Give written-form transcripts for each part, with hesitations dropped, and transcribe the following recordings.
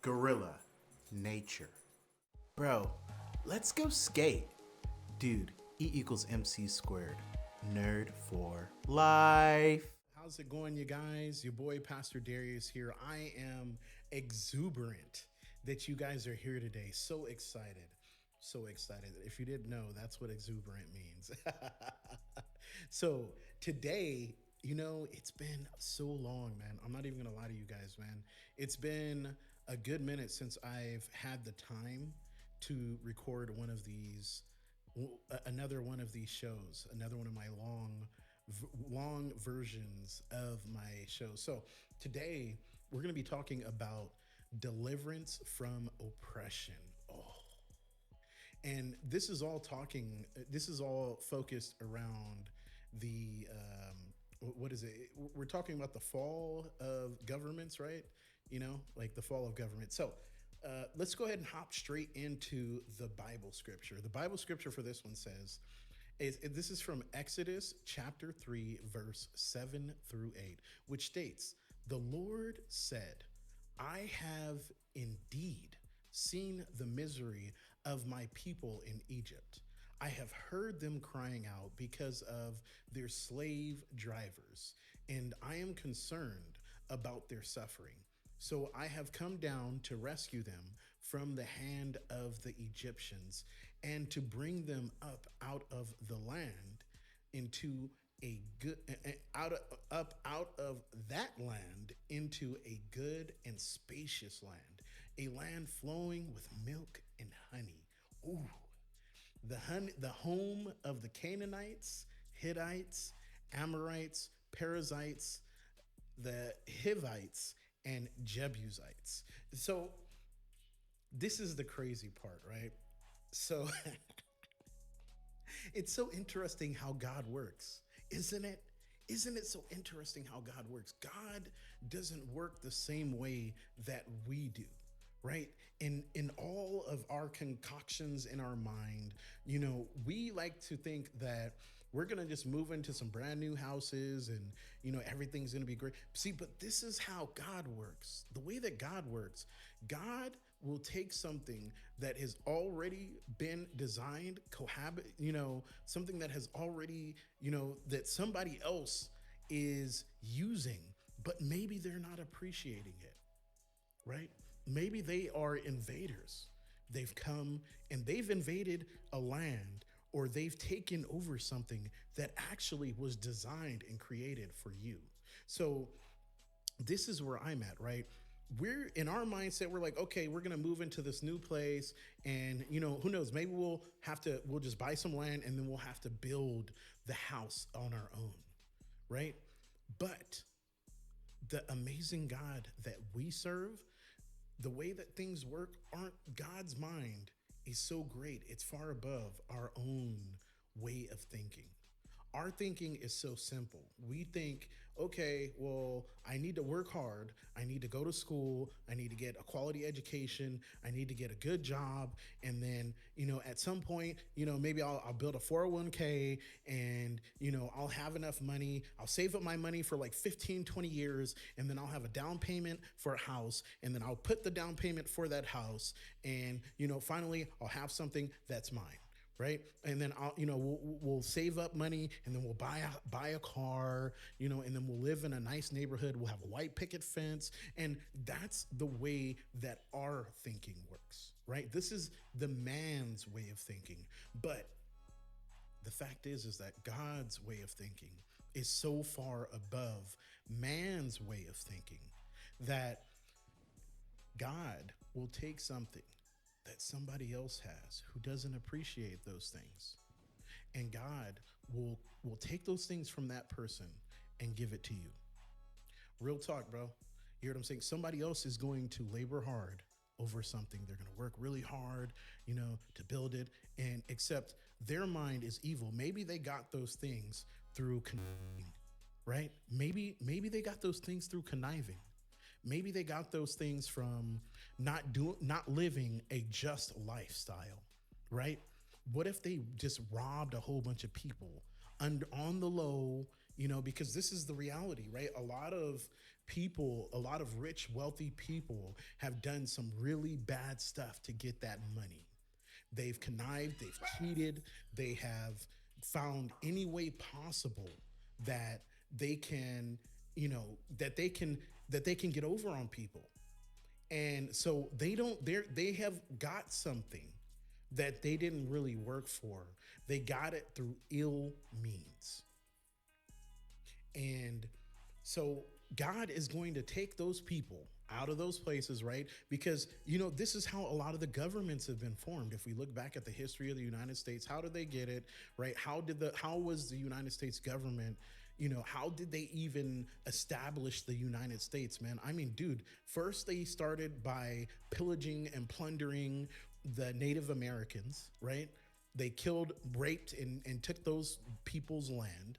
gorilla, nature. Bro, let's go skate. Dude, E equals MC squared. Nerd for life. How's it going, you guys? Your boy, Pastor Darius here. I am exuberant that you guys are here today. So excited. So excited. If you didn't know, that's what exuberant means. So today, it's been so long, man. I'm not even going to lie to you guys, man. It's been a good minute since I've had the time to record another one of these shows, another one of my long versions of my show. So today we're going to be talking about deliverance from oppression. Oh, and this is all focused around the what is it? We're talking about the fall of governments, right? Like the fall of government. So let's go ahead and hop straight into the Bible scripture. The Bible scripture for this one says, this is from Exodus chapter 3, verse 7 through 8, which states, "The Lord said, I have indeed seen the misery of my people in Egypt. I have heard them crying out because of their slave drivers, and I am concerned about their suffering. So I have come down to rescue them from the hand of the Egyptians and to bring them up out of the land into a good out of that land into a good and spacious land, a land flowing with milk and honey. Ooh, the home of the Canaanites, Hittites, Amorites, Perizzites, the Hivites, and Jebusites." So this is the crazy part, right? So it's so interesting how God works, isn't it? Isn't it so interesting how God works? God doesn't work the same way that we do, right? In all of our concoctions in our mind, we like to think that we're gonna just move into some brand new houses and everything's gonna be great. See, but this is how God works. The way that God works, God will take something that has already been designed, something that has already, that somebody else is using, but maybe they're not appreciating it, right? Maybe they are invaders. They've come and they've invaded a land, or they've taken over something that actually was designed and created for you. So this is where I'm at, right? We're in our mindset, we're like, okay, we're gonna move into this new place, and who knows, maybe we'll just buy some land and then we'll have to build the house on our own, right? But the amazing God that we serve, the way that things work, aren't God's mind is so great. It's far above our own way of thinking. Our thinking is so simple. We think, okay, well, I need to work hard. I need to go to school. I need to get a quality education. I need to get a good job. And then, at some point, maybe I'll build a 401k, and, I'll have enough money. I'll save up my money for like 15, 20 years. And then I'll have a down payment for a house. And then I'll put the down payment for that house. And, finally, I'll have something that's mine. Right, and then we'll save up money, and then we'll buy a car, and then we'll live in a nice neighborhood. We'll have a white picket fence, and that's the way that our thinking works. Right, this is the man's way of thinking. But the fact is that God's way of thinking is so far above man's way of thinking that God will take something that somebody else has who doesn't appreciate those things, and God will take those things from that person and give it to you. Real talk, bro. You hear what I'm saying? Somebody else is going to labor hard over something. They're going to work really hard, to build it, and except their mind is evil. Maybe they got those things through conniving, right? Maybe they got those things through conniving. Maybe they got those things from not living a just lifestyle, right? What if they just robbed a whole bunch of people on the low, because this is the reality, right? A lot of people, a lot of rich, wealthy people have done some really bad stuff to get that money. They've connived, they've cheated, they have found any way possible that they can, that they can get over on people. And so they have got something that they didn't really work for. They got it through ill means. And so God is going to take those people out of those places, right? Because, this is how a lot of the governments have been formed. If we look back at the history of the United States, how did they get it, right? How was the United States government, how did they even establish the United States, man? I mean, dude, first they started by pillaging and plundering the Native Americans, right? They killed, raped, and took those people's land.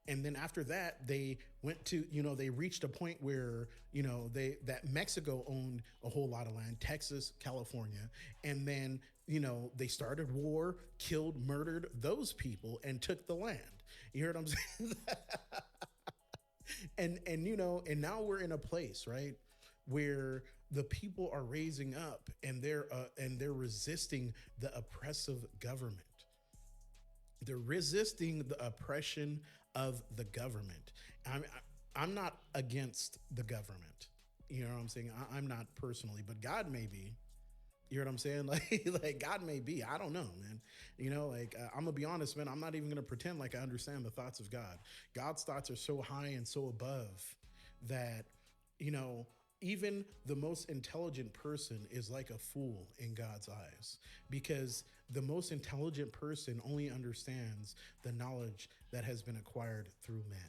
And then after that, they went to, they reached a point where, that Mexico owned a whole lot of land, Texas, California. And then, they started war, killed, murdered those people, and took the land. You hear what I'm saying? And now we're in a place, right, where the people are raising up, and they're resisting the oppressive government. They're resisting the oppression of the government. I'm not against the government. You know what I'm saying? I'm not personally, but God may be. You know what I'm saying? Like God may be. I don't know, man. I'm gonna be honest, man. I'm not even gonna pretend like I understand the thoughts of God. God's thoughts are so high and so above that, you know, even the most intelligent person is like a fool in God's eyes, because the most intelligent person only understands the knowledge that has been acquired through man.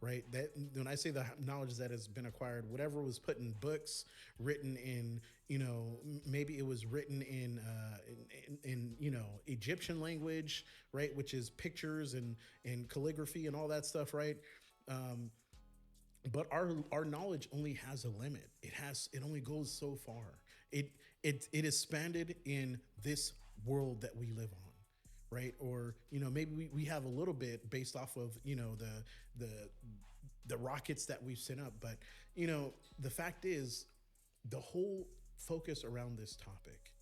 Right. That when I say the knowledge that has been acquired, whatever was put in books, written in, maybe it was written in Egyptian language, right, which is pictures and calligraphy and all that stuff, right. But our knowledge only has a limit. It only goes so far. It is expanded in this world that we live on, right? Or maybe we have a little bit based off of the the rockets that we've sent up. But the fact is, the whole focus around this topic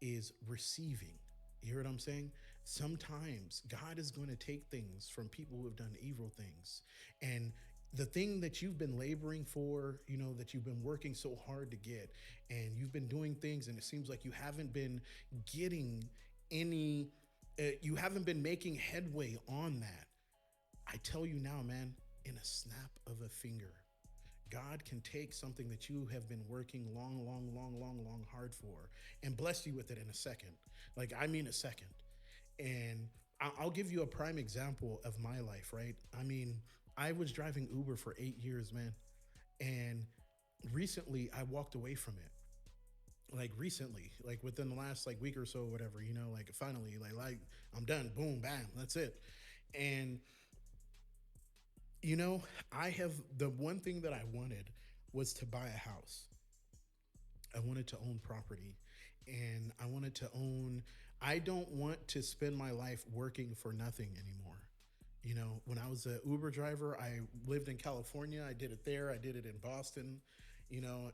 is receiving. You hear what I'm saying? Sometimes God is going to take things from people who have done evil things, and the thing that you've been laboring for, that you've been working so hard to get, and you've been doing things, and it seems like you haven't been getting any, you haven't been making headway on that. I tell you now, man, in a snap of a finger, God can take something that you have been working long, long, long, long, long hard for and bless you with it in a second. Like, I mean, a second. And I'll give you a prime example of my life, right? I mean, I was driving Uber for 8 years, man. And recently I walked away from it. Like recently, like within the last like week or so, or whatever, like finally, like I'm done. Boom, bam, that's it. And I have the one thing that I wanted was to buy a house. I wanted to own property, and I wanted to own. I don't want to spend my life working for nothing anymore. When I was a Uber driver, I lived in California. I did it there. I did it in Boston,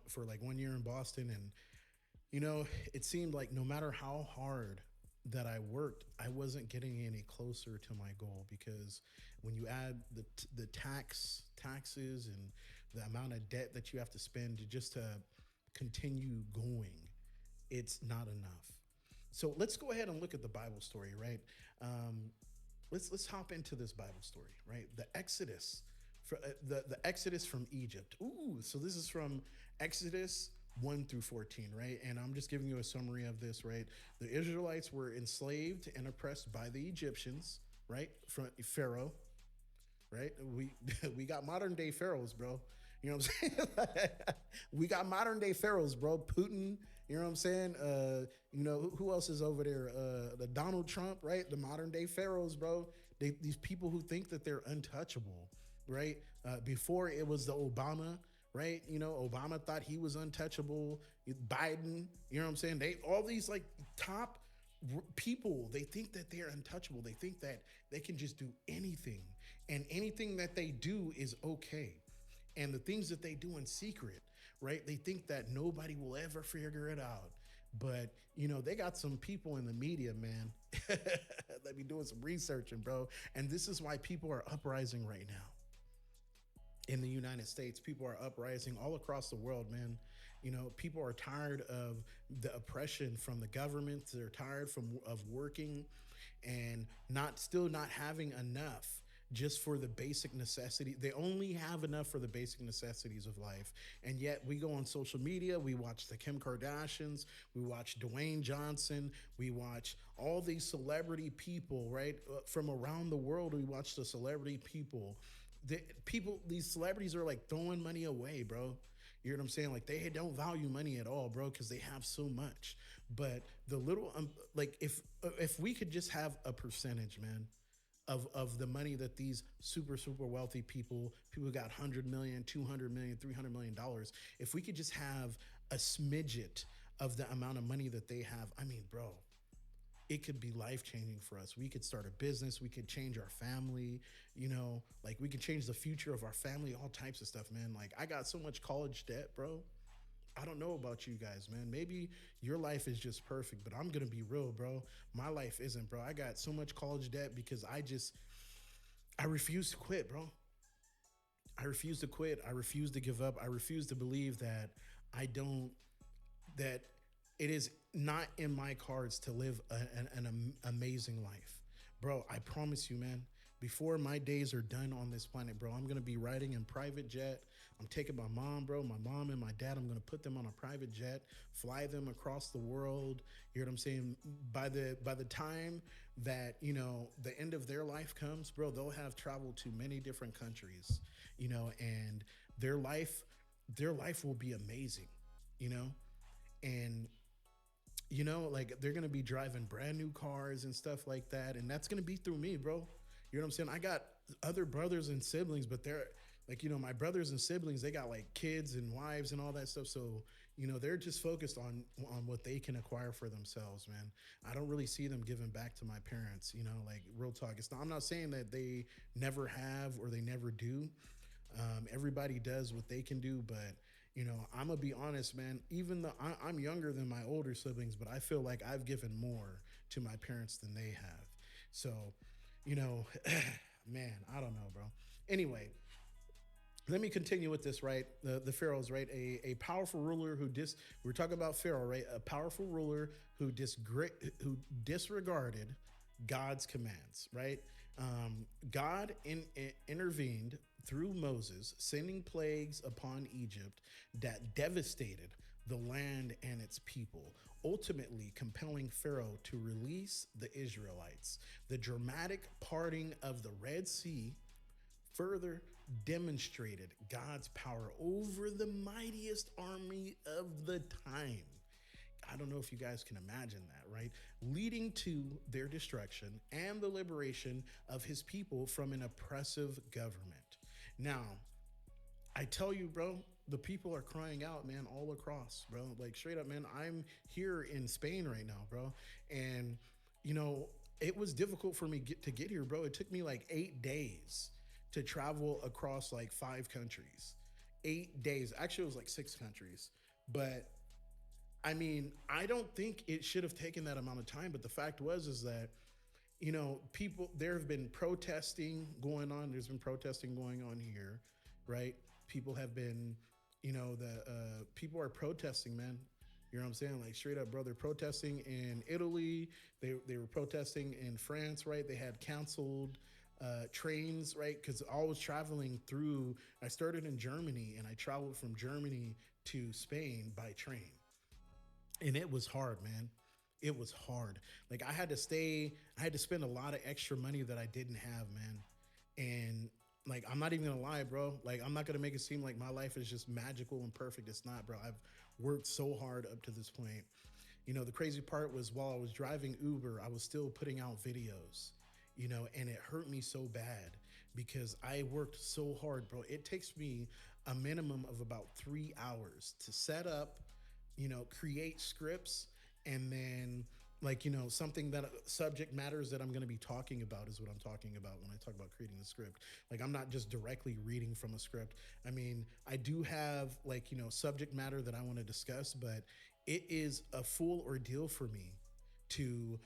for like 1 year in Boston. And, it seemed like no matter how hard that I worked, I wasn't getting any closer to my goal, because when you add the taxes and the amount of debt that you have to spend just to continue going, it's not enough. So let's go ahead and look at the Bible story, right? Um, let's hop into this Bible story, right? The Exodus, the Exodus from Egypt. Ooh, so this is from Exodus 1 through 14, right? And I'm just giving you a summary of this, right? The Israelites were enslaved and oppressed by the Egyptians, right? From Pharaoh, right? We we got modern day pharaohs, bro. You know what I'm saying? We got modern day pharaohs, bro. Putin, you know what I'm saying? Who else is over there? The Donald Trump, right? The modern day pharaohs, bro. These people who think that they're untouchable, right? Before it was the Obama, right? Obama thought he was untouchable. Biden, you know what I'm saying? All these like top people, they think that they're untouchable. They think that they can just do anything. and anything that they do is okay. And the things that they do in secret, right? They think that nobody will ever figure it out. But they got some people in the media, man, that be doing some researching, bro. And this is why people are uprising right now in the United States. People are uprising all across the world, man. People are tired of the oppression from the government. They're tired of working and not having enough just for the basic necessity. They only have enough for the basic necessities of life. And yet we go on social media, we watch the Kim Kardashians, we watch Dwayne Johnson, we watch all these celebrity people, right? From around the world, we watch the celebrity people. These celebrities are like throwing money away, bro. You know what I'm saying? Like they don't value money at all, bro, because they have so much. But the little, like if we could just have a percentage, man, of the money that these super wealthy people got 100 million, 200 million, 300 million dollars, if we could just have a smidget of the amount of money that they have, I mean, bro, it could be life changing for us. We could start a business. We could change our family. Like we could change the future of our family. All types of stuff, man. Like I got so much college debt, bro. I don't know about you guys, man. Maybe your life is just perfect, but I'm gonna be real, bro. My life isn't, bro. I got so much college debt because I refuse to quit, bro. I refuse to quit. I refuse to give up. I refuse to believe that I don't that it is not in my cards to live an amazing life. Bro, I promise you, man, before my days are done on this planet, bro, I'm going to be riding in private jet. I'm taking my mom, bro, my mom and my dad. I'm going to put them on a private jet, fly them across the world. You know what I'm saying? By the time that, the end of their life comes, bro, they'll have traveled to many different countries, and their life their life will be amazing, you know? And like they're gonna be driving brand new cars and stuff like that, and that's gonna be through me, bro. You know what I'm saying? I got other brothers and siblings, but they're like, my brothers and siblings, they got like kids and wives and all that stuff. So, they're just focused on what they can acquire for themselves, man. I don't really see them giving back to my parents, like real talk. I'm not saying that they never have or they never do. Everybody does what they can do, but I'm gonna be honest, man. Even though I'm younger than my older siblings, but I feel like I've given more to my parents than they have. So, you know, man, I don't know, bro. Anyway, let me continue with this, right? The pharaohs, right? A powerful ruler we're talking about Pharaoh, right? A powerful ruler who disregarded God's commands, right? God intervened through Moses, sending plagues upon Egypt that devastated the land and its people, ultimately compelling Pharaoh to release the Israelites. The dramatic parting of the Red Sea further demonstrated God's power over the mightiest army of the time. I don't know if you guys can imagine that, right? Leading to their destruction and the liberation of his people from an oppressive government. Now, I tell you, bro, the people are crying out, man, all across, bro. Like straight up, man. I'm here in Spain right now, bro. And, you know, it was difficult for me to get here, bro. It took me like 8 days to travel across like 5 countries. 8 days. Actually, it was like 6 countries. But I mean, I don't think it should have taken that amount of time. But the fact is that, there have been protesting going on. There's been protesting going on here, right? People have been, people are protesting, man. You know what I'm saying? Like straight up, bro. They're protesting in Italy. They were protesting in France, right? They had canceled trains, right? Because I was traveling through. I started in Germany and I traveled from Germany to Spain by train, and it was hard, man. It was hard. Like I had to spend a lot of extra money that I didn't have, man. And like I'm not even gonna lie, bro. Like I'm not gonna make it seem like my life is just magical and perfect. It's not, bro. I've worked so hard up to this point. The crazy part was while I was driving Uber, I was still putting out videos, and it hurt me so bad because I worked so hard, bro. It takes me a minimum of about 3 hours to set up, create scripts, and then like, you know, something that subject matters that I'm going to be talking about is what I'm talking about when I talk about creating the script. Like, I'm not just directly reading from a script. I mean, I do have, like, you know, subject matter that I want to discuss, but it is a full ordeal for me to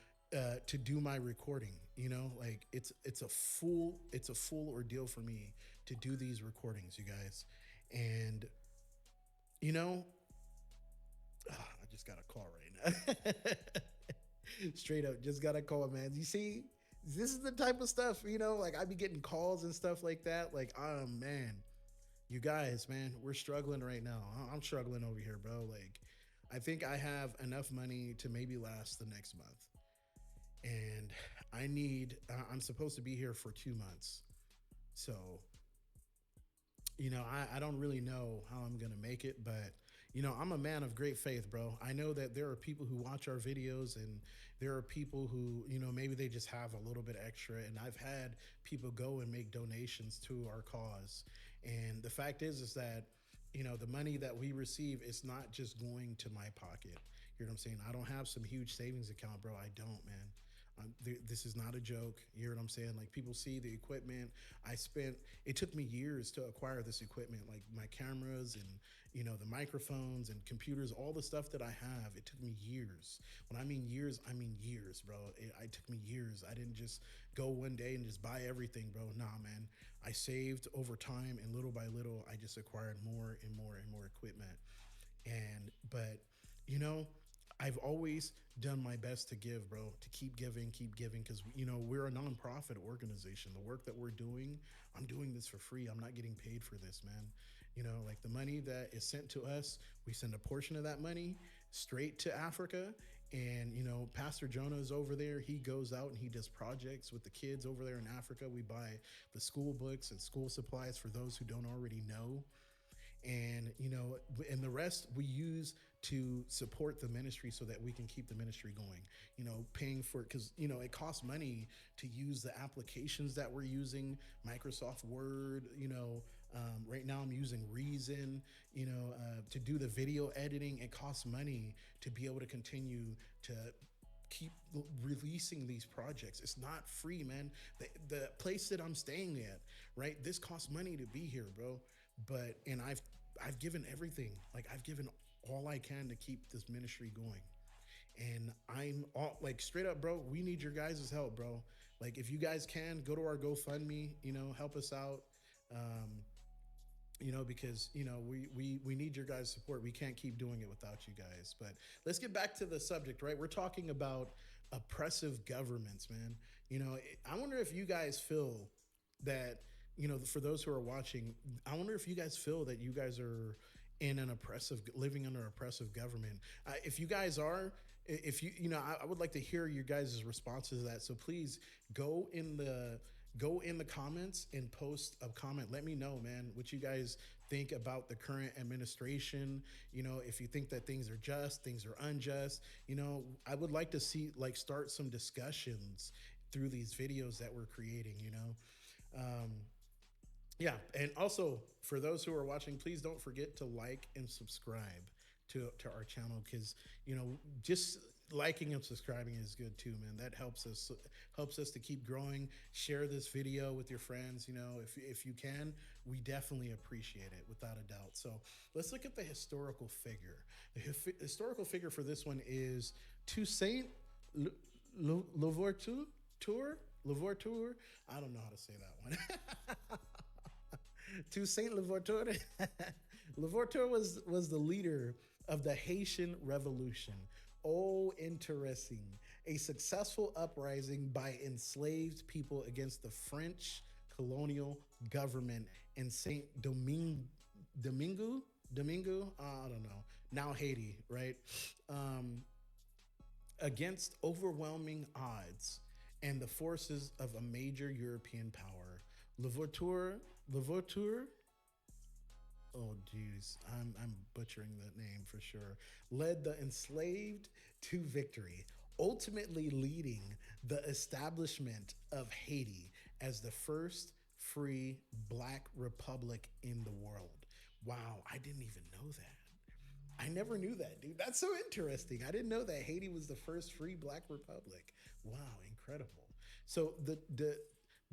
to do my recording. You know, like, it's a full ordeal for me to do these recordings, you guys. And you know, I just got a call right now. Straight up, just got a call, man. You see, this is the type of stuff, you know, like I be getting calls and stuff like that. Like, oh man, you guys, man, we're struggling right now. I'm struggling over here, bro. Like, I think I have enough money to maybe last the next month. And I'm supposed to be here for 2 months. So, you know, I don't really know how I'm going to make it, but, you know, I'm a man of great faith, bro. I know that there are people who watch our videos and there are people who, you know, maybe they just have a little bit extra. And I've had people go and make donations to our cause. And the fact is that, you know, the money that we receive is not just going to my pocket. You know what I'm saying? I don't have some huge savings account, bro. I don't, man. This is not a joke. You know what I'm saying? Like, people see the equipment. It took me years to acquire this equipment, like my cameras and, you know, the microphones and computers, all the stuff that I have. It took me years. When I mean years, bro. It took me years. I didn't just go one day and just buy everything, bro. Nah, man. I saved over time, and little by little, I just acquired more and more and more equipment. But, you know, I've always done my best to give, bro, to keep giving, because, you know, we're a nonprofit organization. The work that we're doing, I'm doing this for free. I'm not getting paid for this, man. You know, like, the money that is sent to us, we send a portion of that money straight to Africa. And, you know, Pastor Jonah is over there. He goes out and he does projects with the kids over there in Africa. We buy the school books and school supplies for those who don't already know. And, you know, and the rest we use to support the ministry so that we can keep the ministry going. You know, paying for it, because, you know, it costs money to use the applications that we're using, Microsoft Word. You know, right now I'm using Reason. You know, to do the video editing, it costs money to be able to continue to keep releasing these projects. It's not free, man. The place that I'm staying at, right? This costs money to be here, bro. But and I've given everything. Like, I've given all I can to keep this ministry going. And I'm all, like, straight up, bro, we need your guys' help, bro. Like, if you guys can, go to our GoFundMe, you know, help us out. Um, you know, because, you know, we need your guys' support. We can't keep doing it without you guys. But let's get back to the subject, right? We're talking about oppressive governments, man. You know, I wonder if you guys feel that, you know, for those who are watching, I wonder if you guys feel that you guys are living under oppressive government. If you guys are, if you, you know, I would like to hear your guys' responses to that. So please go in the comments and post a comment. Let me know, man, what you guys think about the current administration. You know, if you think that things are just, things are unjust. You know, I would like to see, like, start some discussions through these videos that we're creating. You know, yeah, and also for those who are watching, please don't forget to like and subscribe to our channel, because, you know, just liking and subscribing is good too, man. That helps us to keep growing. Share this video with your friends. You know, if you can, we definitely appreciate it without a doubt. So let's look at the historical figure. The historical figure for this one is Toussaint Louverture. Louverture. I don't know how to say that one. Toussaint Louverture. Louverture was the leader of the Haitian Revolution. Oh, interesting. A successful uprising by enslaved people against the French colonial government in Saint Domingo, I don't know. Now Haiti, right? Um, Against overwhelming odds and the forces of a major European power. Louverture, oh geez, I'm butchering that name for sure, led the enslaved to victory, ultimately leading the establishment of Haiti as the first free black republic in the world. Wow, I didn't even know that. I never knew that, dude. That's so interesting. I didn't know that Haiti was the first free black republic. Wow, incredible. So the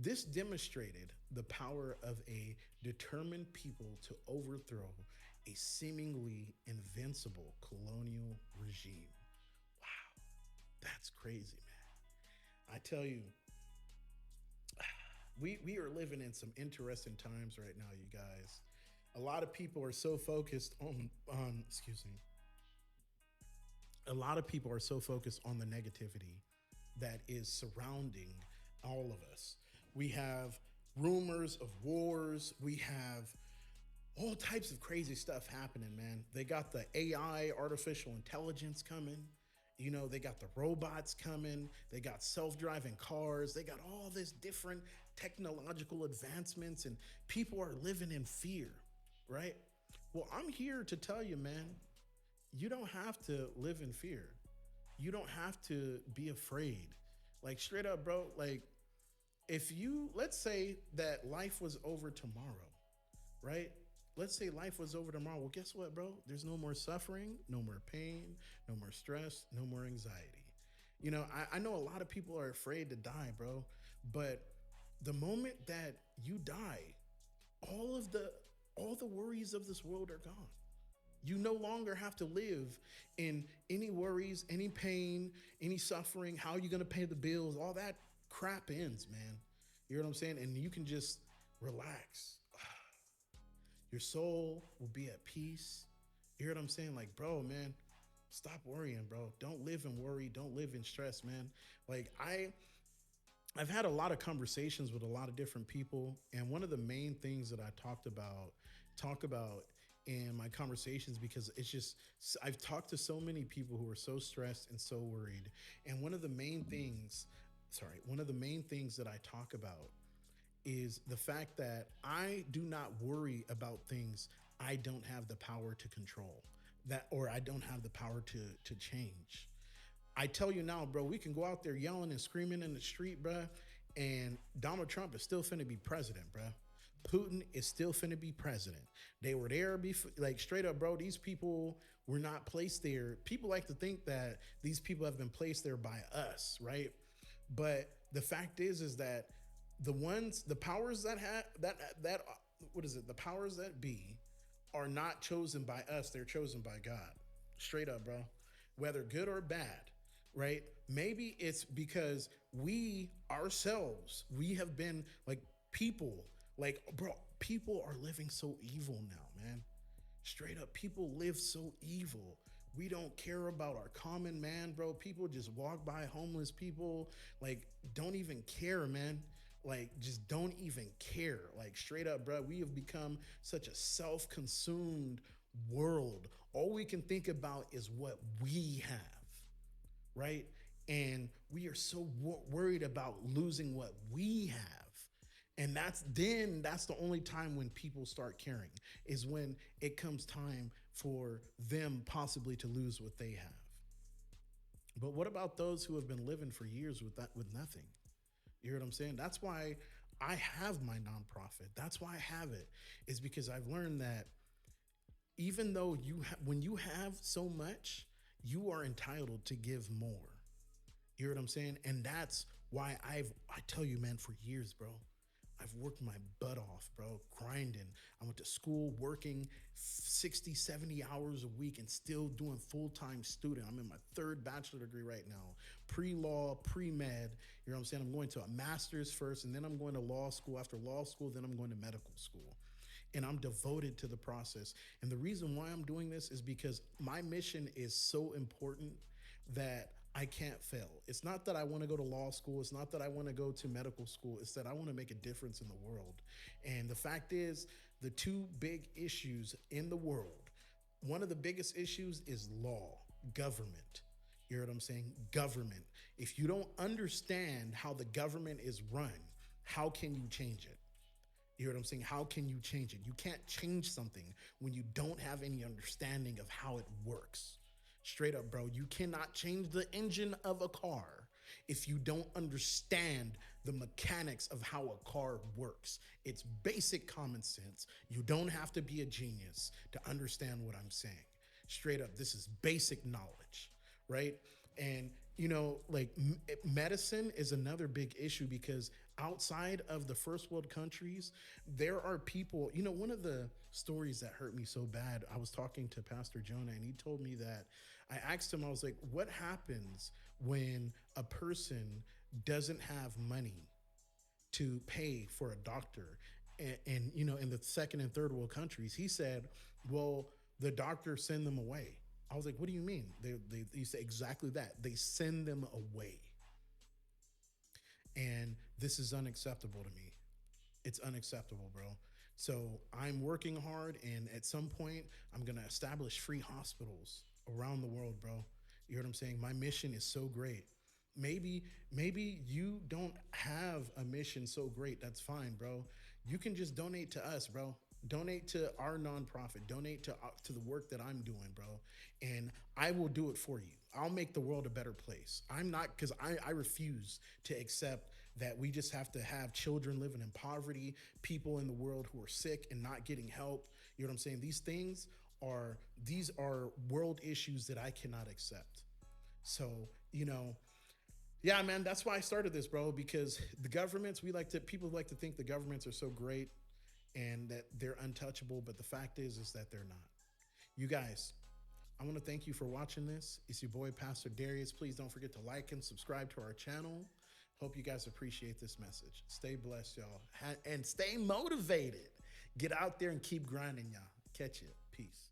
this demonstrated the power of a determined people to overthrow a seemingly invincible colonial regime. Wow, that's crazy, man. I tell you, we are living in some interesting times right now, you guys. A lot of people are so focused on excuse me, a lot of people are so focused on the negativity that is surrounding all of us. We have rumors of wars. We have all types of crazy stuff happening, man. They got the AI, artificial intelligence coming. You know, they got the robots coming. They got self-driving cars. They got all this different technological advancements, and people are living in fear, right? Well, I'm here to tell you, man, you don't have to live in fear. You don't have to be afraid. Like straight up, bro, like if you let's say that life was over tomorrow, right? Let's say life was over tomorrow. Well, guess what, bro? There's no more suffering, no more pain, no more stress, no more anxiety. You know, I know a lot of people are afraid to die, bro, but the moment that you die, all of the all the worries of this world are gone. You no longer have to live in any worries, any pain, any suffering. How are you going to pay the bills? All that crap ends, man. You know what I'm saying? And you can just relax. Your soul will be at peace. You hear what I'm saying? Like, bro, man, stop worrying, bro. Don't live in worry. Don't live in stress, man. Like I've had a lot of conversations with a lot of different people, and one of the main things that I talk about in my conversations, because it's just I've talked to so many people who are so stressed and so worried, and one of the main things that I talk about is the fact that I do not worry about things I don't have the power to control, that or I don't have the power to change. I tell you now, bro, we can go out there yelling and screaming in the street, bro, and Donald Trump is still finna be president, bro. Putin is still finna be president. They were there before, like straight up, bro. These people were not placed there. People like to think that these people have been placed there by us, right? But the fact is that the powers that have that what is it? The powers that be are not chosen by us. They're chosen by God. Straight up, bro. Whether good or bad, right? Maybe it's because we ourselves, we have been like people, like, bro, people are living so evil now, man. Straight up, people live so evil. We don't care about our common man, bro. People just walk by homeless people, like, don't even care, man. Like, just don't even care. Like, straight up, bro, we have become such a self consumed world. All we can think about is what we have, right? And we are so worried about losing what we have. And that's the only time when people start caring, is when it comes time for them possibly to lose what they have. But what about those who have been living for years with nothing? You hear what I'm saying? That's why I have my nonprofit. That's why I have it. Is because I've learned that even though when you have so much, you are entitled to give more. You hear what I'm saying? And that's why I tell you, man, for years, bro, I've worked my butt off, bro, grinding. I went to school working 60, 70 hours a week and still doing full-time student. I'm in my third bachelor degree right now, pre-law, pre-med. You know what I'm saying? I'm going to a master's first, and then I'm going to law school. After law school, then I'm going to medical school. And I'm devoted to the process. And the reason why I'm doing this is because my mission is so important that I can't fail. It's not that I want to go to law school. It's not that I want to go to medical school. It's that I want to make a difference in the world. And the fact is, the two big issues in the world, one of the biggest issues is law, government. You hear what I'm saying? Government. If you don't understand how the government is run, how can you change it? You hear what I'm saying? How can you change it? You can't change something when you don't have any understanding of how it works. Straight up, bro. You cannot change the engine of a car if you don't understand the mechanics of how a car works. It's basic common sense. You don't have to be a genius to understand what I'm saying. Straight up, this is basic knowledge, right? And like medicine is another big issue because outside of the first world countries, there are people. One of the stories that hurt me so bad, I was talking to Pastor Jonah, and he told me that I asked him, I was like, what happens when a person doesn't have money to pay for a doctor? And in the second and third world countries, he said, well, the doctors send them away. I was like, what do you mean? They say exactly that. They send them away. And this is unacceptable to me. It's unacceptable, bro. So I'm working hard, and at some point, I'm gonna establish free hospitals around the world, bro. You hear what I'm saying? My mission is so great. Maybe you don't have a mission so great. That's fine, bro. You can just donate to us, bro. Donate to our nonprofit. Donate to the work that I'm doing, bro. And I will do it for you. I'll make the world a better place. I'm not, because I refuse to accept that we just have to have children living in poverty, people in the world who are sick and not getting help. You know what I'm saying? These are world issues that I cannot accept. So, yeah, man, that's why I started this, bro, because the governments, people like to think the governments are so great and that they're untouchable, but the fact is that they're not. You guys, I want to thank you for watching this. It's your boy, Pastor Darius. Please don't forget to like and subscribe to our channel. Hope you guys appreciate this message. Stay blessed, y'all, and stay motivated. Get out there and keep grinding, y'all. Catch you. Peace.